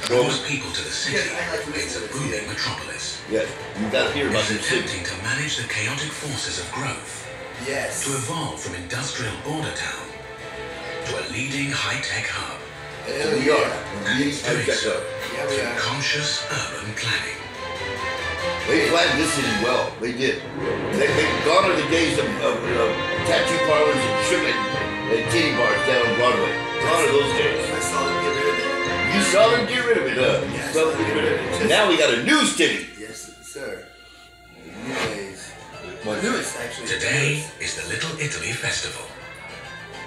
draws people to the city. It's a booming metropolis. Yes, you got to hear about this city. Attempting to manage the chaotic forces of growth. Yes. To evolve from industrial border town to a leading high-tech hub. We are. And it's doing so Yeah, we through are. conscious urban planning. They planned this city well. They did. They've gone on the days of tattoo parlors and stripping and titty bars down on Broadway. Gone are those days. I saw them get rid of it. You saw them get rid of it, huh? You Yes. saw them get rid of it. Now we got a new city. Yes, sir. New days. What? Newest, actually. Today is the Little Italy Festival,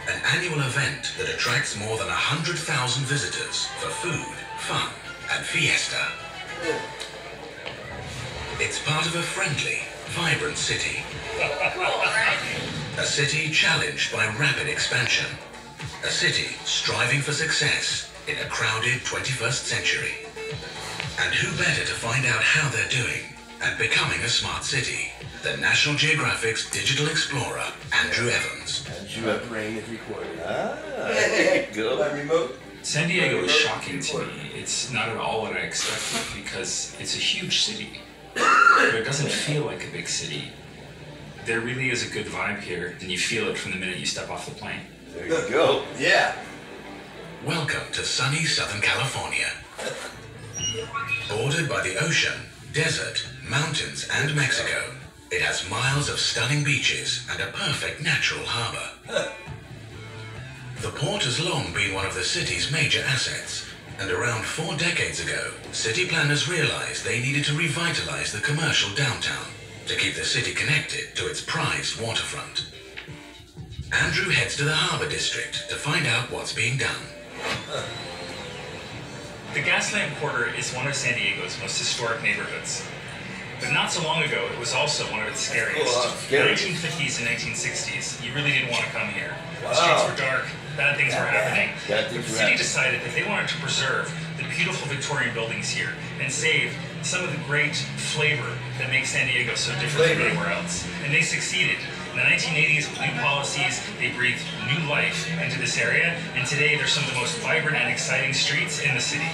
an annual event that attracts more than 100,000 visitors for food, fun, and fiesta. It's part of a friendly, vibrant city. A city challenged by rapid expansion. A city striving for success in a crowded 21st century. And who better to find out how they're doing and becoming a smart city than National Geographic's digital explorer, Andrew Evans. Rain is recorded. Good. By remote. San Diego is shocking to me. It's not at all what I expected because it's a huge city, but it doesn't feel like a big city. There really is a good vibe here, and you feel it from the minute you step off the plane. There you go. Yeah. Welcome to sunny Southern California. Bordered by the ocean, desert, mountains, and Mexico, it has miles of stunning beaches and a perfect natural harbor. The port has long been one of the city's major assets, and around 4 decades ago, city planners realized they needed to revitalize the commercial downtown to keep the city connected to its prized waterfront. Andrew heads to the Harbor District to find out what's being done. The Gaslamp Quarter is one of San Diego's most historic neighborhoods. But not so long ago, it was also one of its scariest. In the 1950s and 1960s, you really didn't want to come here. The streets were dark, bad things were happening. Bad The things were city happening. decided that they wanted to preserve the beautiful Victorian buildings here and save some of the great flavor that makes San Diego so different from anywhere else. And they succeeded. In the 1980s, with new policies, they breathed new life into this area, and today they're some of the most vibrant and exciting streets in the city.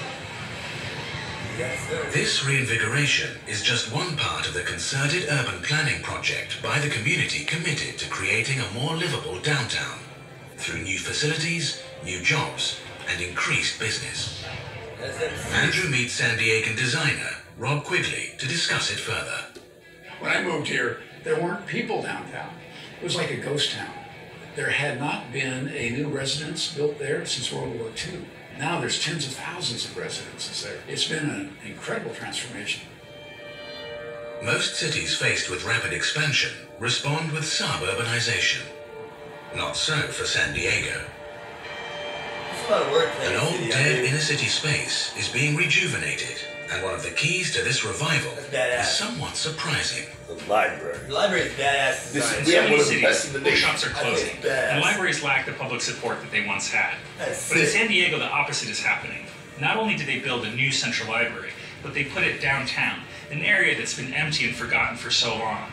This reinvigoration is just one part of the concerted urban planning project by the community committed to creating a more livable downtown through new facilities, new jobs, and increased business. Andrew meets San Diegan designer Rob Quigley to discuss it further. When I moved here, there weren't people downtown. It was like a ghost town. There had not been a new residence built there since World War II. Now there's tens of thousands of residences there. It's been an incredible transformation. Most cities faced with rapid expansion respond with suburbanization. Not so for San Diego. It's a lot of work. An old, dead inner-city space is being rejuvenated, and one of the keys to this revival is somewhat surprising. The library. The library is badass design. We have In one many of the best in cities, the nation. bookshops are closing, think it's badass. and libraries lack the public support that they once had. That's But in sick. San Diego, the opposite is happening. Not only did they build a new central library, but they put it downtown, an area that's been empty and forgotten for so long.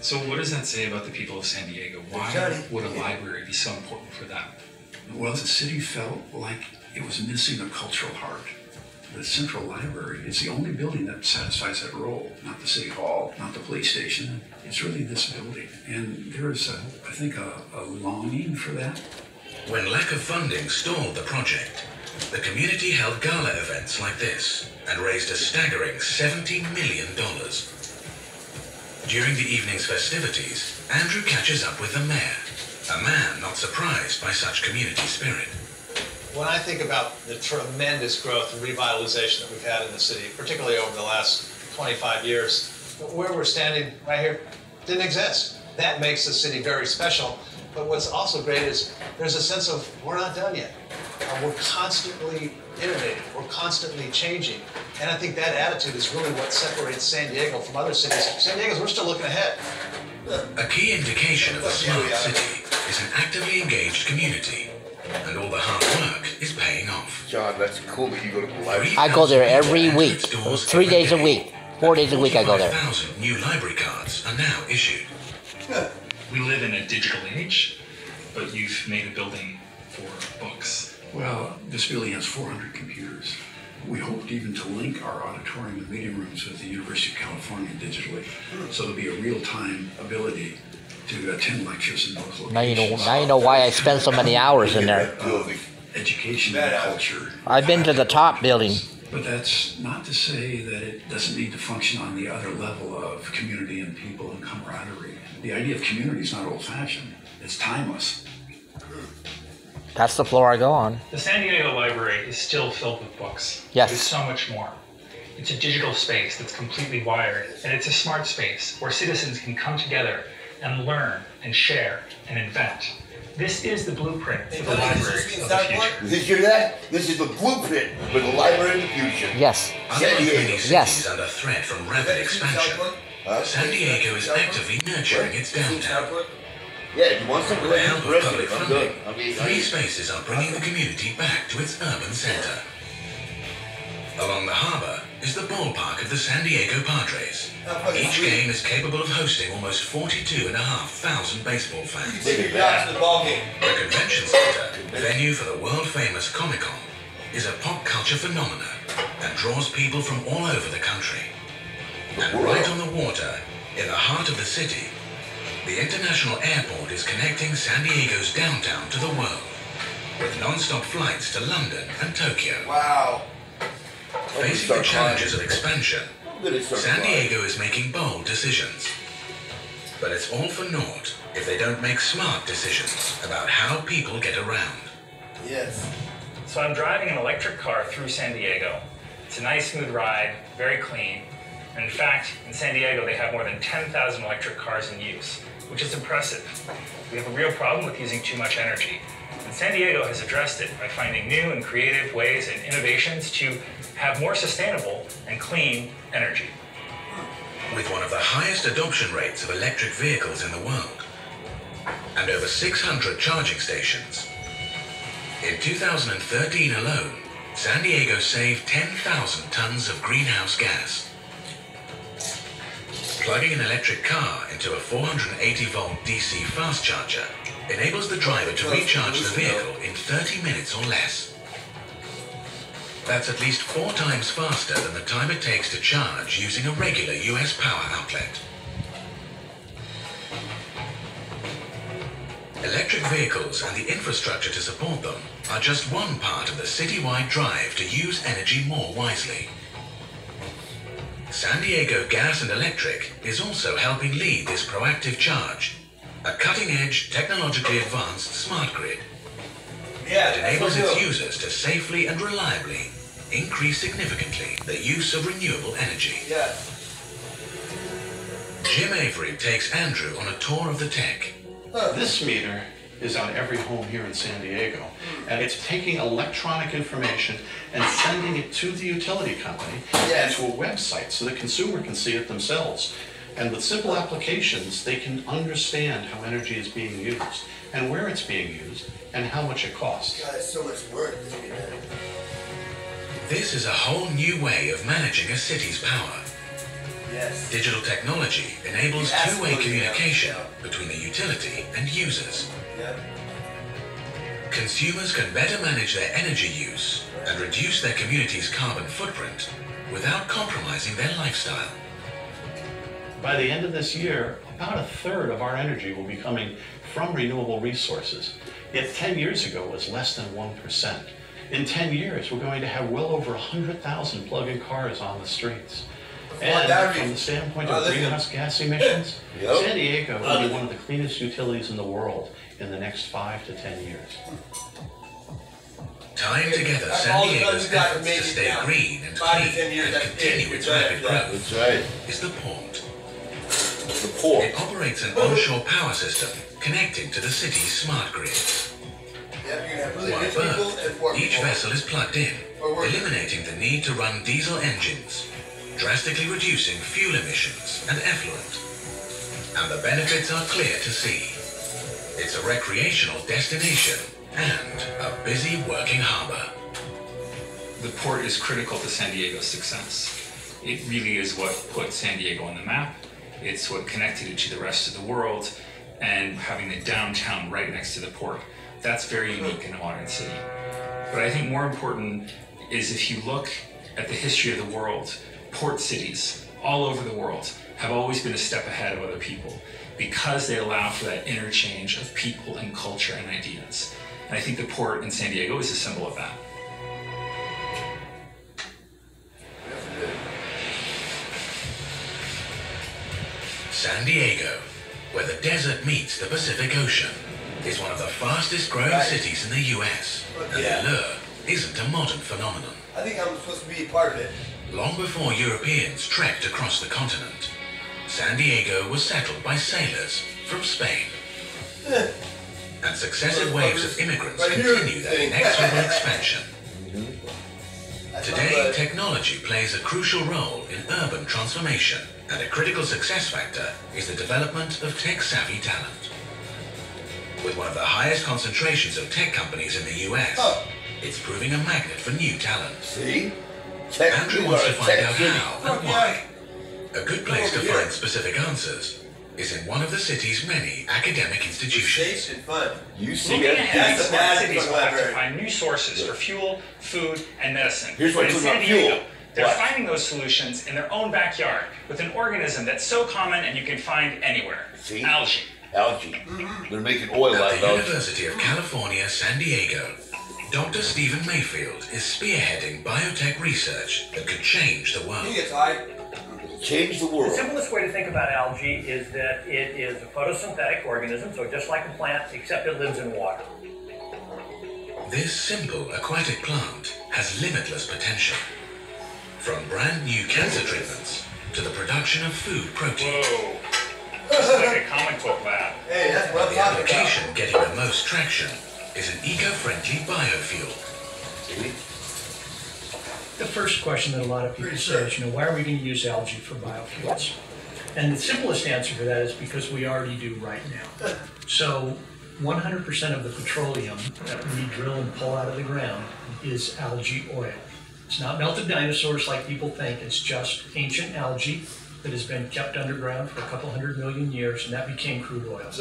So what does that say about the people of San Diego? Why Johnny. would a library be so important for them? Well, the city felt like it was missing a cultural heart. The Central Library is the only building that satisfies that role, not the City Hall, not the police station. It's really this building. And there is, I think, a longing for that. When lack of funding stalled the project, the community held gala events like this and raised a staggering $70 million. During the evening's festivities, Andrew catches up with the mayor, a man not surprised by such community spirit. When I think about the tremendous growth and revitalization that we've had in the city, particularly over the last 25 years, where we're standing right here didn't exist. That makes the city very special. But what's also great is there's a sense of we're not done yet. We're constantly innovating. We're constantly changing. And I think that attitude is really what separates San Diego from other cities. San Diego's, we're still looking ahead. A key indication of a smart city is an actively engaged community, and all the hard work is paying off. John, that's cool that you go to the library. I go there every week. 3 days a week. 4 days a week I go there. 45,000 new library cards are now issued. We live in a digital age, but you've made a building for books. Well, this building has 400 computers. We hoped even to link our auditorium and meeting rooms with the University of California digitally, so there'll be a real-time ability to attend lectures in those locations. Now you know why I spend so many hours in there. Education and culture. I've been to the top building. But that's not to say that it doesn't need to function on the other level of community and people and camaraderie. The idea of community is not old-fashioned. It's timeless. That's the floor I go on. The San Diego Library is still filled with books. Yes. There's so much more. It's a digital space that's completely wired, and it's a smart space where citizens can come together and learn and share and invent. This is the blueprint for the library of the future. Did you hear that? This is the blueprint for the library of the future. Yes. Unlike many cities Yes. under threat from rapid expansion, San Diego is actively nurturing its downtown. Yeah, you want some? With the help of public I'm funding, good. 3 spaces are bringing the community back to its urban center. Along the harbor is the ballpark of the San Diego Padres. Each game is capable of hosting almost 42,500 baseball fans. Take your yacht to the ball game. The convention center, venue for the world-famous Comic-Con, is a pop culture phenomena that draws people from all over the country. And right on the water, in the heart of the city, the international airport is connecting San Diego's downtown to the world, with non-stop flights to London and Tokyo. Wow. Facing the challenges of expansion, San Diego is making bold decisions. But it's all for naught if they don't make smart decisions about how people get around. Yes. So I'm driving an electric car through San Diego. It's a nice, smooth ride, very clean. And in fact, in San Diego, they have more than 10,000 electric cars in use, which is impressive. We have a real problem with using too much energy. And San Diego has addressed it by finding new and creative ways and innovations to have more sustainable and clean energy. With one of the highest adoption rates of electric vehicles in the world, and over 600 charging stations, in 2013 alone, San Diego saved 10,000 tons of greenhouse gas. Plugging an electric car into a 480-volt DC fast charger enables the driver to recharge the vehicle in 30 minutes or less. That's at least 4 times faster than the time it takes to charge using a regular US power outlet. Electric vehicles and the infrastructure to support them are just one part of the citywide drive to use energy more wisely. San Diego Gas and Electric is also helping lead this proactive charge, a cutting-edge, technologically advanced smart grid that enables its users to safely and reliably increase significantly the use of renewable energy. Yes. Jim Avery takes Andrew on a tour of the tech. This meter is on every home here in San Diego, and it's taking electronic information and sending it to the utility company and to a website so the consumer can see it themselves. And with simple applications, they can understand how energy is being used and where it's being used and how much it costs. God, it's so much work. This is a whole new way of managing a city's power. Yes. Digital technology enables two-way communication between the utility and users. Yep. Consumers can better manage their energy use and reduce their community's carbon footprint without compromising their lifestyle. By the end of this year, about 1/3 of our energy will be coming from renewable resources. Yet 10 years ago it was less than 1%. In 10 years, we're going to have well over 100,000 plug-in cars on the streets. And from the standpoint of greenhouse gas emissions, San Diego will be one of the cleanest utilities in the world in the next 5 to 10 years. Tying together San Diego's efforts to stay green and clean and continue its rapid growth is the port. It operates an onshore power system connecting to the city's smart grid. While berthed, each vessel is plugged in, eliminating the need to run diesel engines, drastically reducing fuel emissions and effluent. And the benefits are clear to see. It's a recreational destination and a busy working harbor. The port is critical to San Diego's success. It really is what put San Diego on the map. It's what connected it to the rest of the world, and having the downtown right next to the port, that's very unique in a modern city. But I think more important is if you look at the history of the world, port cities all over the world have always been a step ahead of other people because they allow for that interchange of people and culture and ideas. And I think the port in San Diego is a symbol of that. San Diego, where the desert meets the Pacific Ocean, is one of the fastest growing cities in the US. And the allure isn't a modern phenomenon. I think I'm supposed to be a part of it. Long before Europeans trekked across the continent, San Diego was settled by sailors from Spain. And successive waves of immigrants continue their inexorable expansion. Today, technology plays a crucial role in urban transformation, and a critical success factor is the development of tech-savvy talent. With one of the highest concentrations of tech companies in the US, it's proving a magnet for new talent. See? Andrew wants to find out how and why. A good place to find specific answers is in one of the city's many academic institutions. Safe and fun. You see Looking it? ahead, That's the smart magic cities of will have to library. find new sources for fuel, food, and medicine. Here's what And in I'm San talking about, Diego, fuel. they're What? finding those solutions in their own backyard with an organism that's so common and you can find anywhere. See? Algae. Algae. They're making oil out At of the algae. University of California, San Diego, Dr. Stephen Mayfield is spearheading biotech research that could change the world. He gets high. Change the The world. simplest way to think about algae is that it is a photosynthetic organism, so just like a plant, except it lives in water. This simple aquatic plant has limitless potential. From brand new cancer treatments to the production of food protein. Whoa. This is like a comic book lab. Hey, that's what I'm The talking application about. getting the most traction is an eco-friendly biofuel. The first question that a lot of people say is, why are we going to use algae for biofuels? And the simplest answer to that is because we already do right now. So 100% of the petroleum that we drill and pull out of the ground is algae oil. It's not melted dinosaurs like people think, it's just ancient algae that has been kept underground for a couple 100 million years, and that became crude oil.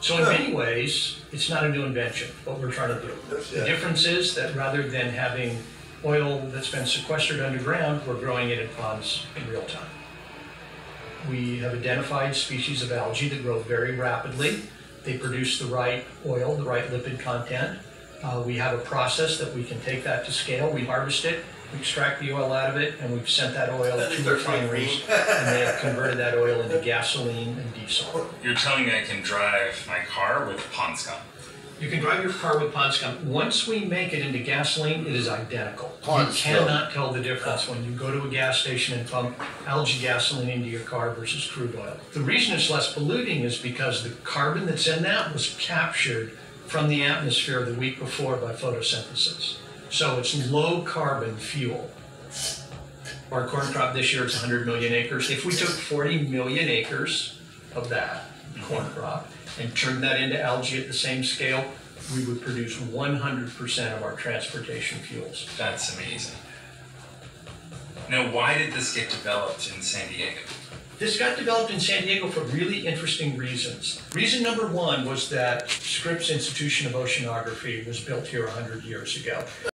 So in many ways, it's not a new invention, what we're trying to do. The difference is that rather than having oil that's been sequestered underground, we're growing it in ponds in real time. We have identified species of algae that grow very rapidly. They produce the right oil, the right lipid content. We have a process that we can take that to scale. We harvest it, we extract the oil out of it, and we've sent that oil to refineries, and they have converted that oil into gasoline and diesel. You're telling me I can drive my car with pond scum? You can drive your car with pond scum. Once we make it into gasoline, it is identical. Pond You scum. cannot tell the difference when you go to a gas station and pump algae gasoline into your car versus crude oil. The reason it's less polluting is because the carbon that's in that was captured from the atmosphere the week before by photosynthesis. So it's low carbon fuel. Our corn crop this year is 100 million acres. If we took 40 million acres of that corn crop and turned that into algae at the same scale, we would produce 100% of our transportation fuels. That's amazing. Now, why did this get developed in San Diego? This got developed in San Diego for really interesting reasons. Reason number one was that Scripps Institution of Oceanography was built here 100 years ago.